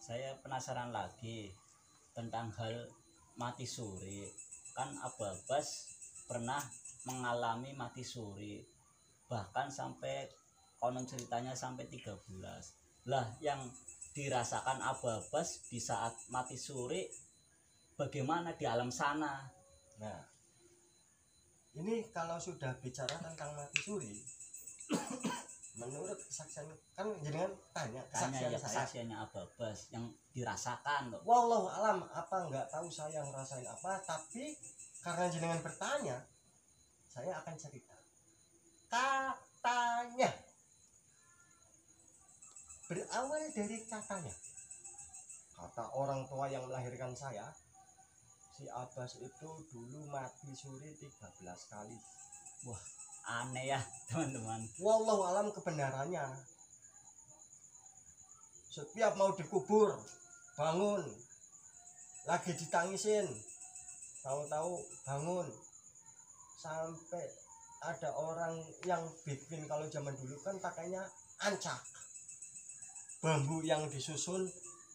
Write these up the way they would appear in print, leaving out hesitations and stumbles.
Saya penasaran lagi tentang hal mati suri. Kan Abu Abbas pernah mengalami mati suri, bahkan sampai konon ceritanya sampai 13. Lah yang dirasakan Abu Abbas di saat mati suri bagaimana di alam sana? Nah, ini kalau sudah bicara tentang mati suri, menurut kesaksian kan jenengan tanya Tanya kesaksian ya saya. kesaksiannya Abu Abbas yang dirasakan loh. Wallahu alam, apa nggak tahu saya ngerasain apa, tapi karena jenengan bertanya, saya akan cerita. Katanya berawal dari katanya. Kata orang tua yang melahirkan saya, si Abbas itu dulu mati suri 13 kali. Wah, aneh ya teman-teman. Wallahu alam kebenarannya. Setiap mau dikubur, bangun, lagi ditangisin, tahu-tahu bangun. Sampai ada orang yang bikin, kalau zaman dulu kan pakainya ancak, bambu yang disusun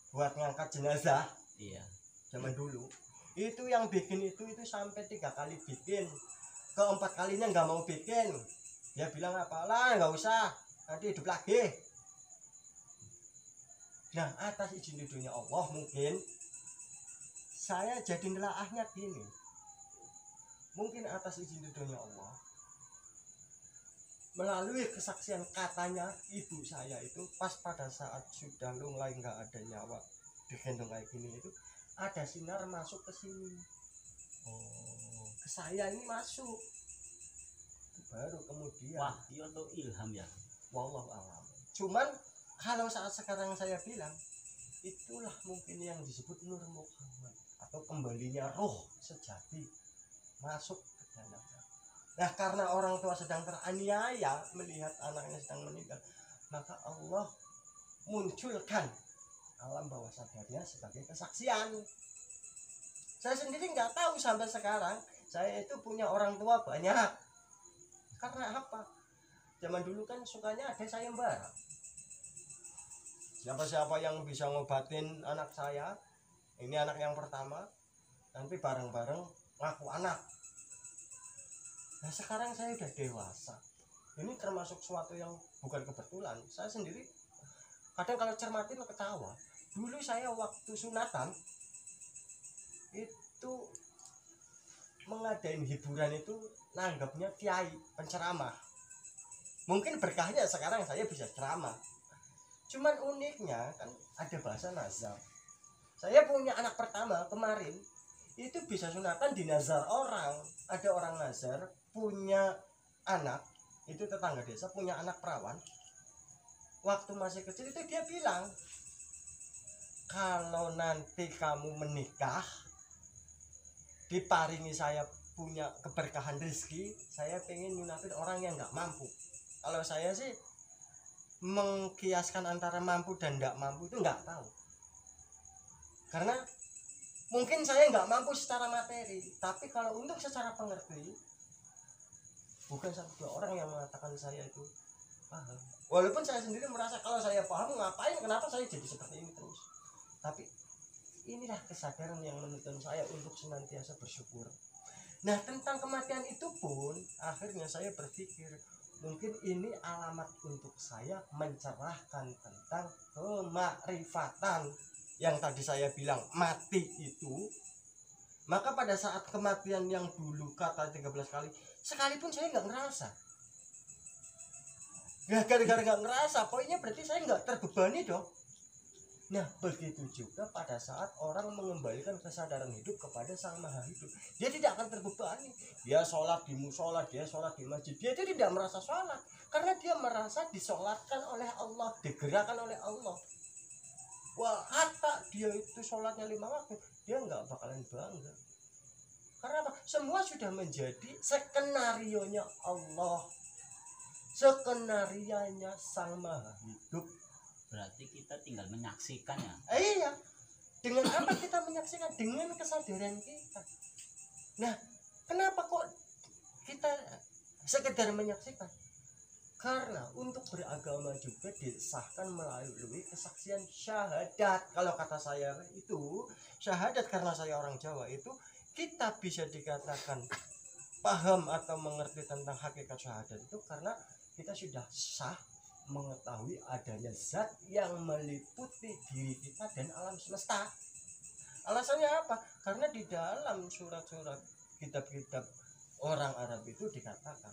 buat ngangkat jenazah. Iya. Zaman dulu itu yang bikin itu sampai 3 kali bikin. Keempat kalinya nggak mau bikin, dia bilang apalah nggak usah, nanti hidup lagi. Nah, atas izin ridhonya Allah mungkin saya jadi nelaahnya gini. Mungkin atas izin ridhonya Allah, melalui kesaksian katanya ibu saya itu, pas pada saat sudah mulai nggak ada nyawa digendong kayak gini, itu ada sinar masuk ke sini. Oh, ke saya ini masuk. Baru kemudian. Wah, itu tuh ilham ya. Wallahu alam. Cuman kalau saat sekarang saya bilang, itulah mungkin yang disebut Nur Muhammad, atau kembalinya roh sejati masuk ke dalamnya. Nah, karena orang tua sedang teraniaya melihat anaknya sedang meninggal, maka Allah munculkan alam bawah sadarnya sebagai kesaksian. Saya sendiri nggak tahu sampai sekarang saya itu punya orang tua banyak. Karena apa? Zaman dulu kan sukanya ada sayembara. Siapa-siapa yang bisa ngobatin anak saya, ini anak yang pertama, nanti bareng-bareng ngaku anak. Nah, sekarang saya udah dewasa. Ini termasuk suatu yang bukan kebetulan. Saya sendiri kadang kalau cermatin ketawa. Dulu saya waktu sunatan itu mengadain hiburan itu nanggapnya kiai penceramah. Mungkin berkahnya sekarang saya bisa ceramah. Cuman uniknya kan ada bahasa nazar. Saya punya anak pertama kemarin itu bisa sunatan di nazar orang. Ada orang nazar punya anak, itu tetangga desa punya anak perawan. Waktu masih kecil itu dia bilang, kalau nanti kamu menikah, diparingi saya punya keberkahan rezeki, saya pengen nyunatin orang yang nggak mampu. Kalau saya sih mengkiaskan antara mampu dan nggak mampu itu nggak tahu, karena mungkin saya nggak mampu secara materi, tapi kalau untuk secara pengerti, bukan satu dua orang yang mengatakan saya itu paham. Walaupun saya sendiri merasa kalau saya paham, ngapain, kenapa saya jadi seperti ini terus. Tapi inilah kesadaran yang menuntun saya untuk senantiasa bersyukur. Nah, tentang kematian itu pun akhirnya saya berpikir, mungkin ini alamat untuk saya mencerahkan tentang kemakrifatan yang tadi saya bilang mati itu. Maka pada saat kematian yang dulu kata 13 kali, sekalipun saya nggak ngerasa. Nah, gara-gara nggak ngerasa, poinnya berarti saya nggak terbebani dong. Nah, begitu juga pada saat orang mengembalikan kesadaran hidup kepada Sang Maha Hidup, dia tidak akan terbebani. Dia sholat di musola, dia sholat di masjid, dia tidak merasa sholat, karena dia merasa disolatkan oleh Allah, digerakkan oleh Allah. Wah, hatta dia itu sholatnya 5 waktu, dia nggak bakalan bangga. Karena apa? Semua sudah menjadi skenarionya Allah, skenarionya Sang Maha Hidup. Berarti kita tinggal menyaksikan ya. Iya. Dengan apa kita menyaksikan? Dengan kesadaran kita. Nah, kenapa kok kita sekedar menyaksikan? Karena untuk beragama juga disahkan melalui kesaksian syahadat. Kalau kata saya itu syahadat, karena saya orang Jawa, itu kita bisa dikatakan paham atau mengerti tentang hakikat syahadat itu karena kita sudah sah mengetahui adanya zat yang meliputi diri kita dan alam semesta. Alasannya apa? Karena di dalam surat-surat kitab-kitab orang Arab itu dikatakan,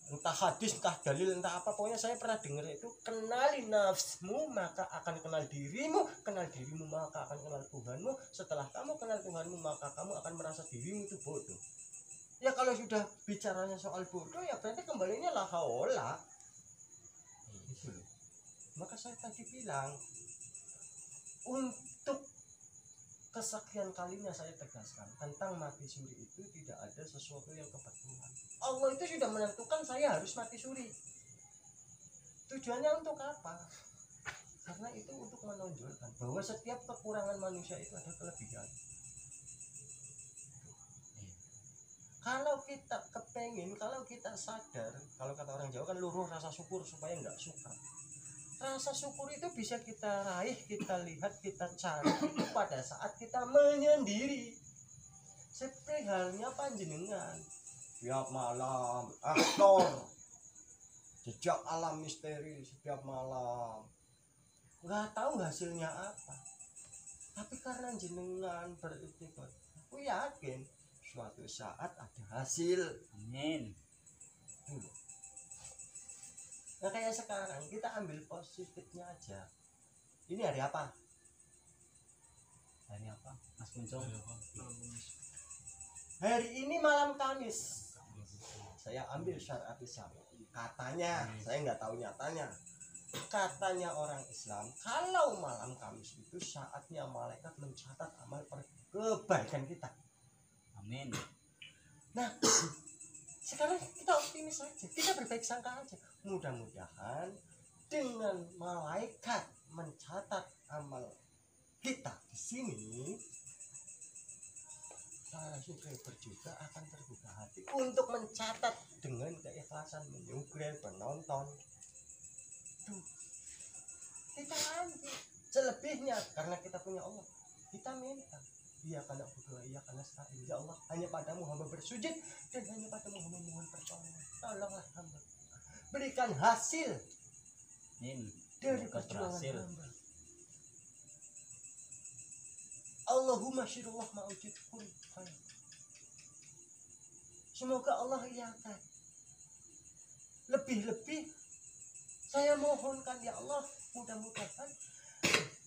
entah hadis, entah dalil, entah apa, pokoknya saya pernah dengar itu, kenali nafsmu maka akan kenal dirimu maka akan kenal Tuhanmu, setelah kamu kenal Tuhanmu maka kamu akan merasa dirimu itu bodoh. Ya kalau sudah bicaranya soal bodoh ya berarti kembalinya la haula. Gitu loh. Maka saya tadi bilang, untuk kesekian kalinya saya tegaskan tentang mati suri itu tidak ada sesuatu yang kebetulan. Allah itu sudah menentukan saya harus mati suri. Tujuannya untuk apa? Karena itu untuk menonjolkan bahwa setiap kekurangan manusia itu ada kelebihan. Kalau kita kepengen, kalau kita sadar, kalau kata orang Jawa kan luruh rasa syukur supaya nggak suka. Rasa syukur itu bisa kita raih, kita lihat, kita cari itu pada saat kita menyendiri. Seperti halnya panjenengan setiap malam aktor jejak alam misteri setiap malam, nggak tahu hasilnya apa, tapi karena jenengan berikhtiar, aku yakin suatu saat ada hasil. Amin. Nah kayak sekarang kita ambil positifnya aja. Ini hari apa? Hari apa, Mas Kuncung? Hari ini malam Kamis. Saya ambil syariat Islam. Katanya, saya nggak tahu nyatanya. Katanya orang Islam, kalau malam Kamis itu saatnya malaikat mencatat amal kebaikan kita. Amin. Nah, sekarang kita optimis saja, kita berbaik sangka aja. Mudah-mudahan dengan malaikat mencatat amal kita di sini, para subscriber juga akan terbuka hati untuk mencatat dengan keikhlasan menyukai penonton. Tuh, kita ambil selebihnya karena kita punya Allah. Kita minta, iya karena berdoa, iya karena sekali, ya Allah, hanya padamu hamba bersujud dan hanya padamu hamba mohon pertolongan. Tolonglah hamba, berikan hasil Amin. dari Semoga perjuangan berhasil. hamba. Allahumma syirullah ma'ujid kul khair. Semoga Allah iakan. Lebih-lebih saya mohonkan ya Allah, mudah-mudahan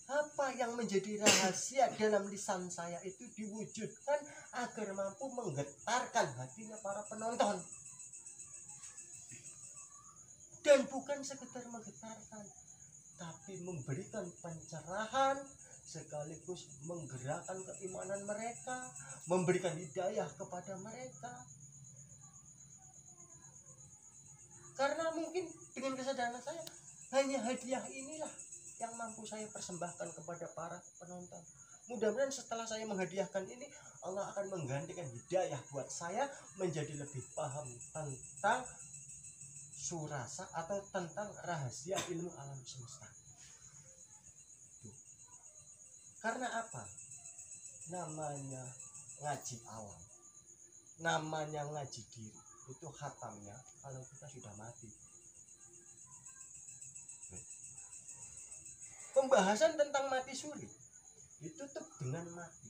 apa yang menjadi rahasia dalam lisan saya itu diwujudkan agar mampu menggetarkan hatinya para penonton. Dan bukan sekedar menggetarkan, tapi memberikan pencerahan sekaligus menggerakkan keimanan mereka, memberikan hidayah kepada mereka. Karena mungkin dengan kesadaran saya, hanya hadiah inilah yang mampu saya persembahkan kepada para penonton. Mudah-mudahan setelah saya menghadiahkan ini, Allah akan menggantikan hidayah buat saya menjadi lebih paham tentang surasa atau tentang rahasia ilmu alam semesta. Karena apa? Namanya ngaji alam, namanya ngaji diri, itu khatamnya kalau kita sudah mati. Pembahasan tentang mati suri ditutup dengan mati.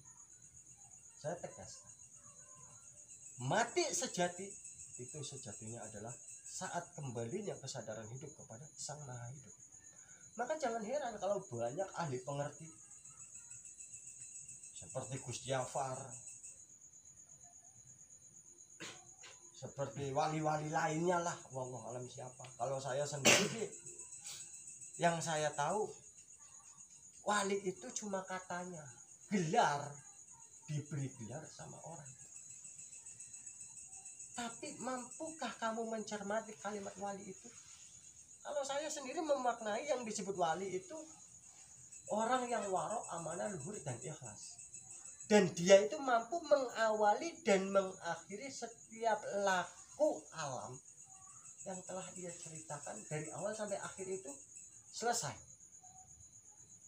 Saya tegaskan, mati sejati itu sejatinya adalah saat kembalinya kesadaran hidup kepada Sang Maha Hidup. Maka jangan heran kalau banyak ahli pengerti seperti Gus Jafar, seperti wali-wali lainnya lah, wallahu alam siapa. Kalau saya sendiri yang saya tahu, wali itu cuma katanya, gelar, diberi gelar sama orang. Tapi mampukah kamu mencermati kalimat wali itu? Kalau saya sendiri memaknai yang disebut wali itu orang yang warok, amanah, luhur, dan ikhlas. Dan dia itu mampu mengawali dan mengakhiri setiap laku alam yang telah ia ceritakan dari awal sampai akhir itu selesai.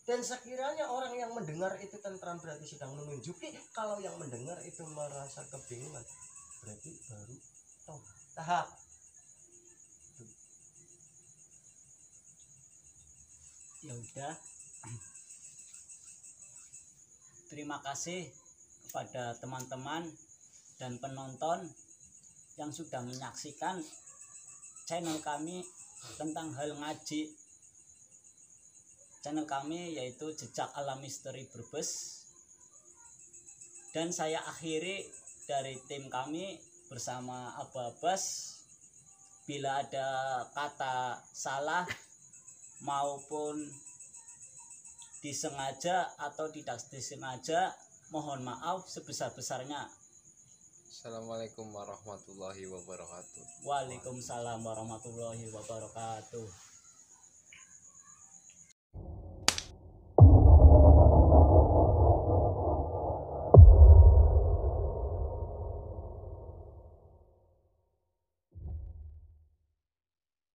Dan sekiranya orang yang mendengar itu tentram berarti sedang menunjuki, kalau yang mendengar itu merasa kebingungan berarti baru tahap. Ya udah, terima kasih kepada teman-teman dan penonton yang sudah menyaksikan channel kami tentang hal ngaji. Channel kami yaitu Jejak Alam Misteri Brebes. Dan saya akhiri dari tim kami bersama Abu Abbas. Bila ada kata salah maupun disengaja atau tidak disengaja, mohon maaf sebesar-besarnya. Assalamualaikum warahmatullahi wabarakatuh. Waalaikumsalam warahmatullahi wabarakatuh.